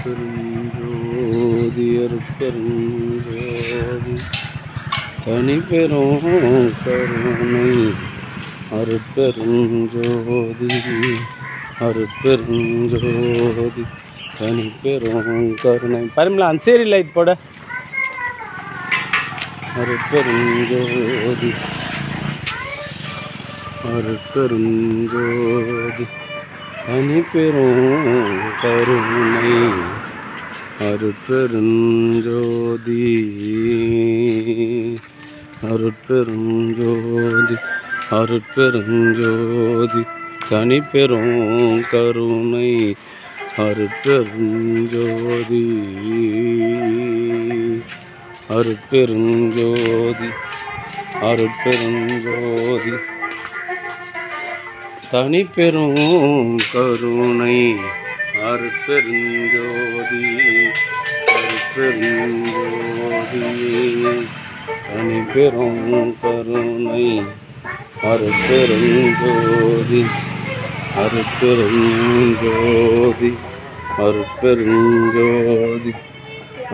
அருட்பெருஞ்சோதி அருட்பெருஞ்சோதி தனி பெரும் கருணை அருட்பெருஞ்சோதி அருட்பெருஞ்சோதி தனி பெரும் கருணை. பரிமளா அந்த சீரி லைட் போட. அருட்பெருஞ்சோதி அருட்பெருஞ்சோதி தனி பெரும் கருணை அருட்பெருஞ்சோதி அருட்பெருஞ்சோதி அருட்பெருஞ்சோதி தனி பெரும் கருணை அருட்பெருஞ்சோதி அருட்பெருஞ்சோதி அருட்பெருஞ்சோதி தனி பெரும் கருணை அருட்பெருஞ்சோதி அருட்பெருஞ்சோதி தனி பெரும் கருணை அருட்பெருஞ்சோதி அருட்பெருஞ்சோதி அருட்பெருஞ்சோதி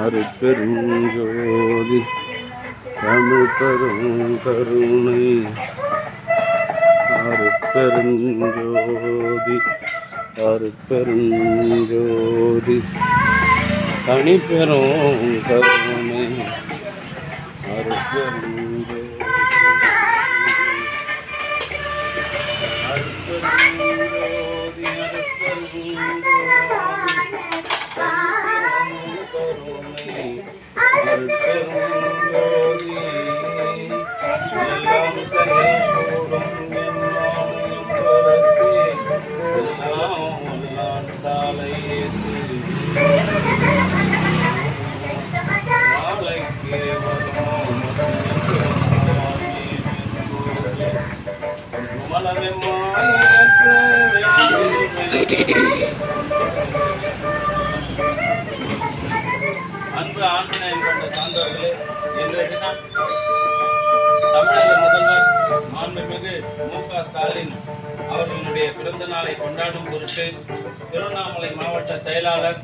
அருட்பெருஞ்சோதி தமிழ் பெரும் கருணை அருட்பெருஞ்சோதி அருட்பெருஞ்சோதி தனி பெரும் கருணை அருட்பெருஞ்சோதி அருட்பெருஞ்சோதி அருட்பெருஞ்சோதி எல்லாம் சரியோடும் அன்பு ஆண்மனை கொண்ட சான்றோர்களே, இன்றைய தினம் தமிழக முதல்வர் மாண்புமிகு மு.க. ஸ்டாலின் அவர்களுடைய பிறந்த நாளை கொண்டாடும் பொருட்டு திருவண்ணாமலை மாவட்ட செயலாளர்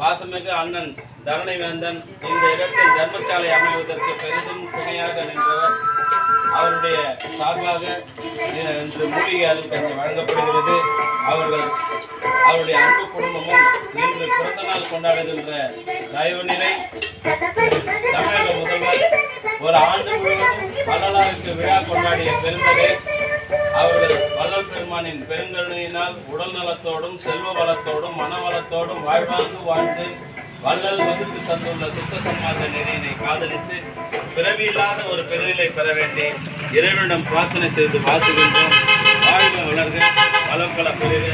பாசமிகு அண்ணன் தரணிவேந்தன் இந்த இடத்தில் தர்மசாலை அமைவதற்கு பெரிதும் துணையாக நின்றவர். அவருடைய சார்பாக இன்று மூலிகை அருள் வழங்கப்படுகிறது. அவருடைய அன்பு குடும்பமும் இன்று பிறந்த நாள் கொண்டாடுகின்ற தயவு நிலை தமிழக முதல்வர் ஒரு ஆண்டு முழுவதும் வள்ளலாருக்கு விழா கொண்டாடிய பெருந்தகை அவர்கள் வள்ளல் பெருமானின் பெருங்கருணையினால் உடல் நலத்தோடும் செல்வ வளத்தோடும் மன வளத்தோடும் வாழ்வாங்கு வாழ்ந்து வள்ளல் வகுத்து தந்துள்ள சுத்த சன்மார்க்க நெறியினை காதலித்து பிறவியில்லாத ஒரு பெருநிலை பெற வேண்டி இறைவனிடம் பிரார்த்தனை செய்து வாழ்த்துகின்றோம். வாழ்க வளர்க வளம் பல பெருக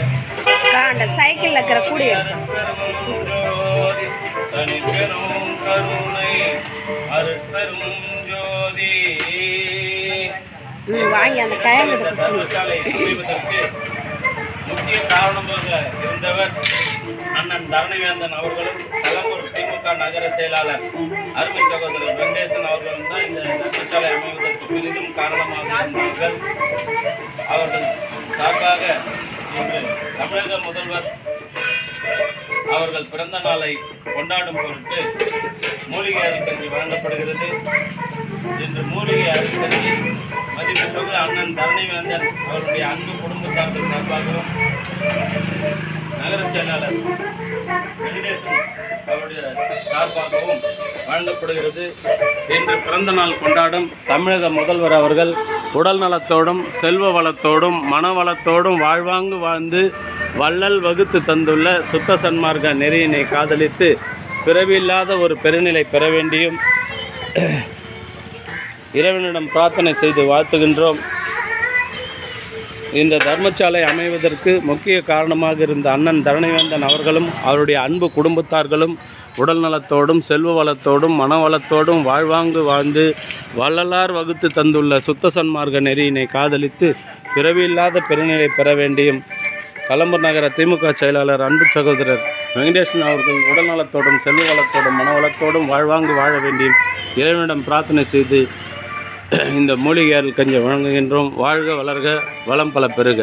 சைக்கிள் இருக்கிற கூடிய தனி பெரும் கருணை அருட்பெரும் ஜோதி. வாங்கி அந்த டைம் தர்மசாலை அமைவதற்கு முக்கிய காரணமாக இருந்தவர் அண்ணன் தரணிவேந்தன் அவர்களும் கலம்பூர் திமுக நகர செயலாளர் அருமை சகோதரர் வெங்கடேசன் அவர்களும் தான் இந்த தர்மசாலை அமைவதற்கு பெரிதும் காரணமாக இருந்தார்கள். அவர்கள் சார்பாக இன்று தமிழக முதல்வர் அவர்கள் பிறந்த நாளை கொண்டாடும் பொருட்டு மூலிகை அரிக்கஞ்சி வழங்கப்படுகிறது. இன்று மூலிகை அரிக்கஞ்சி மதிப்புமிகு அண்ணன் தரணிவேந்தன் அவருடைய அன்பு குடும்பத்தார்கள் சார்பாகவும் நகர செயலாளர் வெங்கடேசன் அவருடைய சார்பாகவும் வழங்கப்படுகிறது. இன்று பிறந்த நாள் கொண்டாடும் தமிழக முதல்வர் அவர்கள் உடல் நலத்தோடும் செல்வ வளத்தோடும் மன வளத்தோடும் வாழ்வாங்கு வாழ்ந்து வள்ளல் வகுத்து தந்துள்ள சுத்த சன்மார்க்க நெறியினை காதலித்து பிறவியில்லாத ஒரு பெருநிலை பெற வேண்டியும் இறைவனிடம் பிரார்த்தனை செய்து வாழ்த்துகின்றோம். இந்த தர்மசாலை அமைவதற்கு முக்கிய காரணமாக இருந்த அண்ணன் தரணிவேந்தன் அவர்களும் அவருடைய அன்பு குடும்பத்தார்களும் உடல் நலத்தோடும் செல்வ வளத்தோடும் மன வளத்தோடும் வாழ்வாங்கு வாழ்ந்து வள்ளலார் வகுத்து தந்துள்ள சுத்த சன்மார்க்க நெறியினை காதலித்து பிறவியில்லாத பெருநிலை பெற வேண்டியும் கலம்பூர் நகர திமுக செயலாளர் அன்பு சகோதரர் வெங்கடேசன் அவர்கள் உடல் நலத்தோடும் செல்வ வளத்தோடும் மன வளத்தோடும் வாழ்வாங்கு வாழ வேண்டியும் இறைவனிடம் பிரார்த்தனை செய்து இந்த மூலிகை அருள் கஞ்சி வழங்குகின்றோம். வாழ்க வளர்க வளம் பல பெருக.